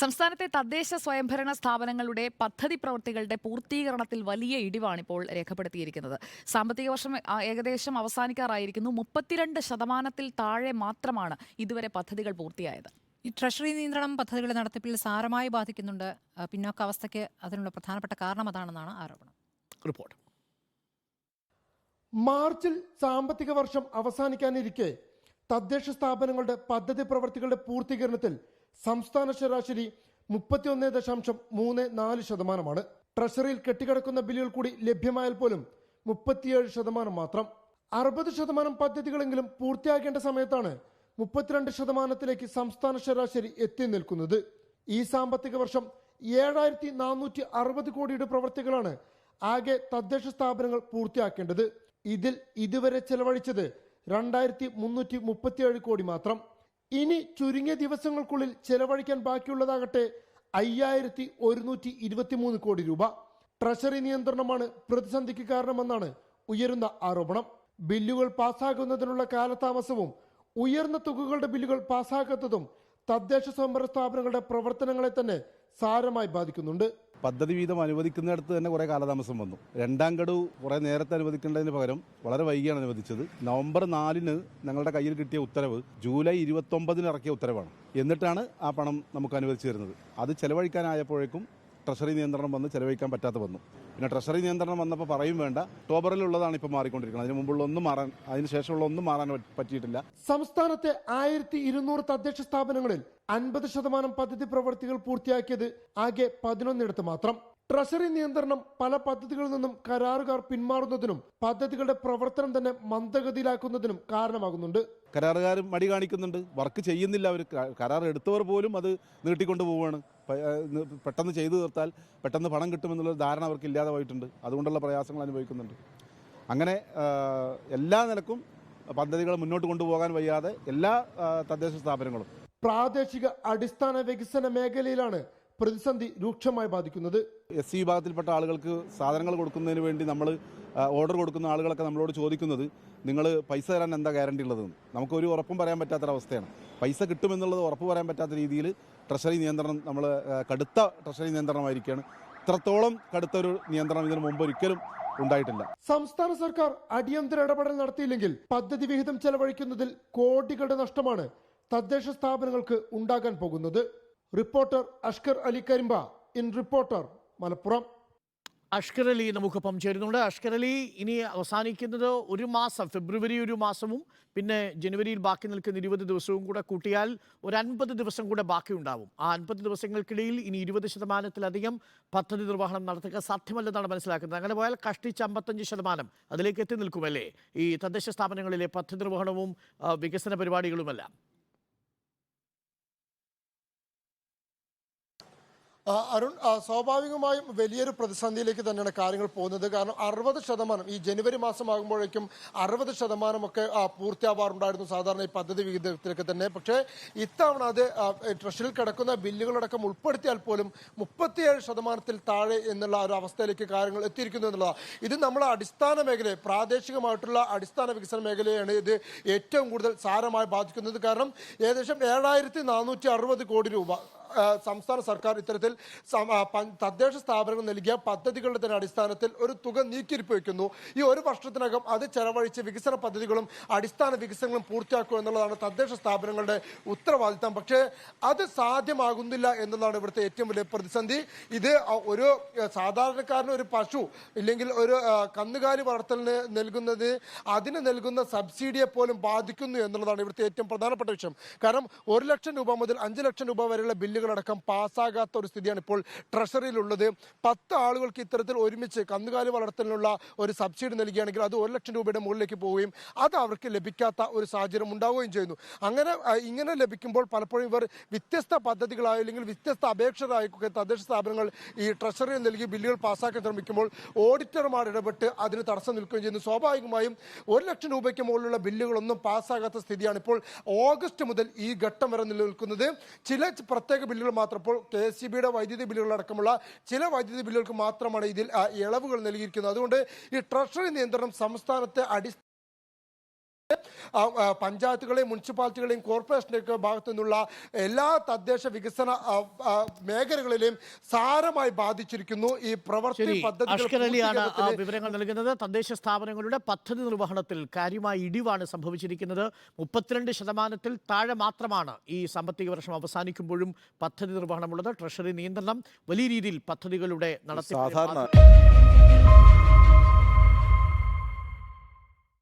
സംസ്ഥാനത്തെ തദ്ദേശ സ്വയംഭരണ സ്ഥാപനങ്ങളുടെ പദ്ധതി പ്രവൃത്തികളുടെ പൂർത്തീകരണത്തിൽ വലിയ ഇടിവാണിപ്പോൾ രേഖപ്പെടുത്തിയിരിക്കുന്നത്. സാമ്പത്തിക വർഷം ഏകദേശം അവസാനിക്കാറായിരിക്കുന്നു. 32% താഴെ മാത്രമാണ് ഇതുവരെ പദ്ധതികൾ പൂർത്തിയായത്. ഈ ട്രഷറി നിയന്ത്രണം പദ്ധതികളുടെ നടത്തിപ്പിൽ സാരമായി ബാധിക്കുന്നുണ്ട്. പിന്നോക്കാവസ്ഥയ്ക്ക് അതിനുള്ള പ്രധാനപ്പെട്ട കാരണം അതാണെന്നാണ് ആരോപണം. റിപ്പോർട്ട്. മാർച്ചിൽ സാമ്പത്തിക വർഷം അവസാനിക്കാനിരിക്കെ തദ്ദേശ സ്ഥാപനങ്ങളുടെ പദ്ധതി പ്രവൃത്തികളുടെ പൂർത്തീകരണത്തിൽ സംസ്ഥാന ശരാശരി 31.34%. ട്രഷറിയിൽ കെട്ടിക്കിടക്കുന്ന ബില്ലുകൾ കൂടി ലഭ്യമായാൽ പോലും 37% മാത്രം. 60% പദ്ധതികളെങ്കിലും പൂർത്തിയാക്കേണ്ട സമയത്താണ് 32%-ലേക്ക് സംസ്ഥാന ശരാശരി എത്തി നിൽക്കുന്നത്. ഈ സാമ്പത്തിക വർഷം 7460 കോടിയുടെ പ്രവൃത്തികളാണ് ആകെ തദ്ദേശ സ്ഥാപനങ്ങൾ പൂർത്തിയാക്കേണ്ടത്. ഇതിൽ ഇതുവരെ ചെലവഴിച്ചത് 2337 കോടി മാത്രം. ഇനി ചുരുങ്ങിയ ദിവസങ്ങൾക്കുള്ളിൽ ചെലവഴിക്കാൻ ബാക്കിയുള്ളതാകട്ടെ 5123 കോടി രൂപ. ട്രഷറി നിയന്ത്രണമാണ് പ്രതിസന്ധിക്ക് കാരണമെന്നാണ് ഉയരുന്ന ആരോപണം. ബില്ലുകൾ പാസ്സാകുന്നതിനുള്ള കാലതാമസവും ഉയർന്ന തുകകളുടെ ബില്ലുകൾ പാസ്സാക്കാത്തതും തദ്ദേശ സ്വയംഭരണ സ്ഥാപനങ്ങളുടെ പ്രവർത്തനങ്ങളെ തന്നെ സാരമായി ബാധിക്കുന്നുണ്ട്. പദ്ധതി വീതം അനുവദിക്കുന്നിടത്ത് തന്നെ കുറേ കാലതാമസം വന്നു. രണ്ടാം ഗഡു കുറേ നേരത്തെ അനുവദിക്കേണ്ടതിന് പകരം വളരെ വൈകിയാണ് അനുവദിച്ചത്. നവംബർ 4-ന് ഞങ്ങളുടെ കയ്യിൽ കിട്ടിയ ഉത്തരവ് ജൂലൈ 29-ന് ഇറക്കിയ ഉത്തരവാണ്. എന്നിട്ടാണ് ആ പണം നമുക്ക് അനുവദിച്ചു തരുന്നത്. അത് ചെലവഴിക്കാനായപ്പോഴേക്കും ട്രഷറി നിയന്ത്രണം വന്ന് ചെലവഴിക്കാൻ പറ്റാതെ വന്നു. പിന്നെ ട്രഷറി നിയന്ത്രണം വന്നപ്പോൾ പറയും വേണ്ട, ഒക്ടോബറിലുള്ളതാണ് ഇപ്പോൾ മാറിക്കൊണ്ടിരിക്കുന്നത്. അതിന് മുമ്പുള്ള ഒന്നും മാറാൻ, അതിനുശേഷമുള്ള ഒന്നും മാറാൻ പറ്റിയിട്ടില്ല. സംസ്ഥാനത്തെ 1200 തദ്ദേശ സ്ഥാപനങ്ങളിൽ 50% പദ്ധതി പ്രവൃത്തികൾ പൂർത്തിയാക്കിയത് ആകെ 11 മാത്രം. ട്രഷറി നിയന്ത്രണം പല പദ്ധതികളിൽ നിന്നും കരാറുകാർ പിന്മാറുന്നതിനും പദ്ധതികളുടെ പ്രവർത്തനം തന്നെ മന്ദഗതിയിലാക്കുന്നതിനും കാരണമാകുന്നുണ്ട്. കരാറുകാർ മടി കാണിക്കുന്നുണ്ട്, വർക്ക് ചെയ്യുന്നില്ല. അവർ കരാർ എടുത്തവർ പോലും അത് നീട്ടിക്കൊണ്ടു പോവുകയാണ്. പെട്ടെന്ന് ചെയ്തു തീർത്താൽ പെട്ടെന്ന് പണം കിട്ടുമെന്നുള്ള ധാരണ അവർക്ക് ഇല്ലാതെ പോയിട്ടുണ്ട്. അതുകൊണ്ടുള്ള പ്രയാസങ്ങൾ അനുഭവിക്കുന്നുണ്ട്. അങ്ങനെ എല്ലാ നിലക്കും പദ്ധതികൾ മുന്നോട്ട് കൊണ്ടുപോകാൻ വയ്യാതെ എല്ലാ തദ്ദേശ സ്ഥാപനങ്ങളും പ്രാദേശിക അടിസ്ഥാന വികസന മേഖലയിലാണ് പ്രതിസന്ധി രൂക്ഷമായി ബാധിക്കുന്നത്. SC വിഭാഗത്തിൽപ്പെട്ട ആളുകൾക്ക് സാധനങ്ങൾ കൊടുക്കുന്നതിന് വേണ്ടി നമ്മൾ ഓർഡർ കൊടുക്കുന്ന ആളുകളൊക്കെ നമ്മളോട് ചോദിക്കുന്നത്, നിങ്ങൾ പൈസ തരാൻ എന്താ ഗ്യാരണ്ടി ഉള്ളതെന്ന്. നമുക്കൊരു ഉറപ്പും പറയാൻ പറ്റാത്തൊരവസ്ഥയാണ്. പൈസ കിട്ടുമെന്നുള്ളത് ഉറപ്പ് പറയാൻ പറ്റാത്ത രീതിയിൽ ട്രഷറി നിയന്ത്രണം, നമ്മൾ കടുത്ത ട്രഷറി നിയന്ത്രണമായിരിക്കുകയാണ്. ഇത്രത്തോളം കടുത്തൊരു നിയന്ത്രണം ഇതിനു മുമ്പ് ഒരിക്കലും ഉണ്ടായിട്ടില്ല. സംസ്ഥാന സർക്കാർ അടിയന്തര ഇടപെടൽ നടത്തിയില്ലെങ്കിൽ പദ്ധതി വിഹിതം ചെലവഴിക്കുന്നതിൽ കോടികളുടെ നഷ്ടമാണ് തദ്ദേശ സ്ഥാപനങ്ങൾക്ക് ഉണ്ടാകാൻ പോകുന്നത്. Reporter Ashkar Ali Karimba, in Reporter, Malappuram. Ashkar Ali നമുക്കൊപ്പം ചേരുന്നുണ്ട്. അഷ്കർ അലി, ഇനി അവസാനിക്കുന്നത് ഒരു മാസം, ഫെബ്രുവരി ഒരു മാസവും പിന്നെ ജനുവരിയിൽ ബാക്കി നിൽക്കുന്ന 20 ദിവസവും കൂടെ കൂട്ടിയാൽ ഒരു 50 ദിവസം കൂടെ ബാക്കി ഉണ്ടാവും. ആ 50 ദിവസങ്ങൾക്കിടയിൽ ഇനി 20%-ലധികം പദ്ധതി നിർവഹണം നടത്തുക സാധ്യമല്ലെന്നാണ് മനസ്സിലാക്കുന്നത്. അങ്ങനെ പോയാൽ കഷ്ടിച്ച് 55% അതിലേക്ക് എത്തി നിൽക്കുമല്ലേ ഈ തദ്ദേശ സ്ഥാപനങ്ങളിലെ പദ്ധതി നിർവഹണവും വികസന പരിപാടികളുമെല്ലാം? അരുൺ, സ്വാഭാവികമായും വലിയൊരു പ്രതിസന്ധിയിലേക്ക് തന്നെയാണ് കാര്യങ്ങൾ പോകുന്നത്. കാരണം 60%, ഈ ജനുവരി മാസമാകുമ്പോഴേക്കും 60% ഒക്കെ പൂർത്തിയാവാറുണ്ടായിരുന്നു സാധാരണ ഈ പദ്ധതി വിഹിതത്തിലേക്ക് തന്നെ. പക്ഷേ ഇത്തവണ അത് ട്രഷറിയിൽ കിടക്കുന്ന ബില്ലുകളടക്കം ഉൾപ്പെടുത്തിയാൽ പോലും 37% താഴെ എന്നുള്ള ഒരു അവസ്ഥയിലേക്ക് കാര്യങ്ങൾ എത്തിയിരിക്കുന്നു എന്നുള്ളതാണ്. ഇത് നമ്മളെ അടിസ്ഥാന മേഖലയെ, പ്രാദേശികമായിട്ടുള്ള അടിസ്ഥാന വികസന മേഖലയാണ് ഇത് ഏറ്റവും കൂടുതൽ സാരമായി ബാധിക്കുന്നത്. കാരണം ഏകദേശം 7460 കോടി രൂപ സംസ്ഥാന സർക്കാർ ഇത്തരത്തിൽ തദ്ദേശ സ്ഥാപനങ്ങൾ നൽകിയ പദ്ധതികളുടെ തന്നെ അടിസ്ഥാനത്തിൽ ഒരു തുക നീക്കിയിരിപ്പ് വയ്ക്കുന്നു. ഈ ഒരു വർഷത്തിനകം അത് ചെലവഴിച്ച് വികസന പദ്ധതികളും അടിസ്ഥാന വികസനങ്ങളും പൂർത്തിയാക്കുക എന്നുള്ളതാണ് തദ്ദേശ സ്ഥാപനങ്ങളുടെ ഉത്തരവാദിത്തം. പക്ഷേ അത് സാധ്യമാകുന്നില്ല എന്നുള്ളതാണ് ഇവിടുത്തെ ഏറ്റവും വലിയ പ്രതിസന്ധി. ഇത് ഒരു സാധാരണക്കാരന് ഒരു പശു ഇല്ലെങ്കിൽ ഒരു കന്നുകാലി വളർത്തലിന് നൽകുന്നത്, അതിന് നൽകുന്ന സബ്സിഡിയെ പോലും ബാധിക്കുന്നു എന്നുള്ളതാണ് ഇവിടുത്തെ ഏറ്റവും പ്രധാനപ്പെട്ട വിഷയം. കാരണം 1 ലക്ഷം രൂപ മുതൽ 5 ലക്ഷം രൂപ വരെയുള്ള ബില്ലുകളടക്കം പാസ്സാകാത്ത ഒരു സ്ഥിതിയാണ് ഇപ്പോൾ ട്രഷറിയിലുള്ളത്. 10 ആളുകൾക്ക് ഇത്തരത്തിൽ ഒരുമിച്ച് കന്നുകാലി വളർത്തലിനുള്ള ഒരു സബ്സിഡി നൽകുകയാണെങ്കിൽ അത് 1 ലക്ഷം രൂപയുടെ മുകളിലേക്ക് പോവുകയും അത് അവർക്ക് ലഭിക്കാത്ത ഒരു സാഹചര്യം ഉണ്ടാവുകയും ചെയ്യുന്നു. ഇങ്ങനെ ലഭിക്കുമ്പോൾ പലപ്പോഴും ഇവർ വ്യത്യസ്ത പദ്ധതികളായോ അല്ലെങ്കിൽ വ്യത്യസ്ത അപേക്ഷകരായൊക്കെ തദ്ദേശ സ്ഥാപനങ്ങൾ ഈ ട്രഷറിയിൽ നൽകി ബില്ലുകൾ പാസ്സാക്കാൻ ശ്രമിക്കുമ്പോൾ ഓഡിറ്റർമാർ ഇടപെട്ട് അതിന് തടസ്സം നിൽക്കുകയും ചെയ്യുന്നു. സ്വാഭാവികമായും 1 ലക്ഷം രൂപയ്ക്ക് മുകളിലുള്ള ബില്ലുകളൊന്നും പാസ്സാകാത്ത സ്ഥിതിയാണ് ഇപ്പോൾ ഓഗസ്റ്റ് മുതൽ ഈ ഘട്ടം വരെ നിലനിൽക്കുന്നത്. ചില പ്രത്യേക ബില്ലുകൾ മാത്രം, ഇപ്പോൾ KSEBയുടെ വൈദ്യുതി ബില്ലുകളടക്കമുള്ള ചില വൈദ്യുതി ബില്ലുകൾക്ക് മാത്രമാണ് ഇതിൽ ഇളവുകൾ നൽകിയിരിക്കുന്നത്. അതുകൊണ്ട് ഈ ട്രഷറി നിയന്ത്രണം സംസ്ഥാനത്തെ പഞ്ചായത്തുകളെയും മുനിസിപ്പാലിറ്റികളെയും കോർപ്പറേഷൻ്റെയൊക്കെ ഭാഗത്തു നിന്നുള്ള എല്ലാ തദ്ദേശ വികസന മേഖലകളിലെയും സാരമായി ബാധിച്ചിരിക്കുന്നു ഈ പ്രവൃത്തി ശരി, പദ്ധതികൾ അഷ്കർ അലിയാണ് ആ പൂർത്തീകരണത്തിന് വിവരങ്ങൾ നൽകുന്നത്. തദ്ദേശ സ്ഥാപനങ്ങളുടെ പദ്ധതി നിർവഹണത്തിൽ കാര്യമായ ഇടിവാണ് സംഭവിച്ചിരിക്കുന്നത്. 32% താഴെ മാത്രമാണ് ഈ സാമ്പത്തിക വർഷം അവസാനിക്കുമ്പോഴും പദ്ധതി നിർവഹണമുള്ളത്. ട്രഷറി നിയന്ത്രണം, വലിയ രീതിയിൽ പദ്ധതികളുടെ നടത്തിപ്പ് സാധാരണ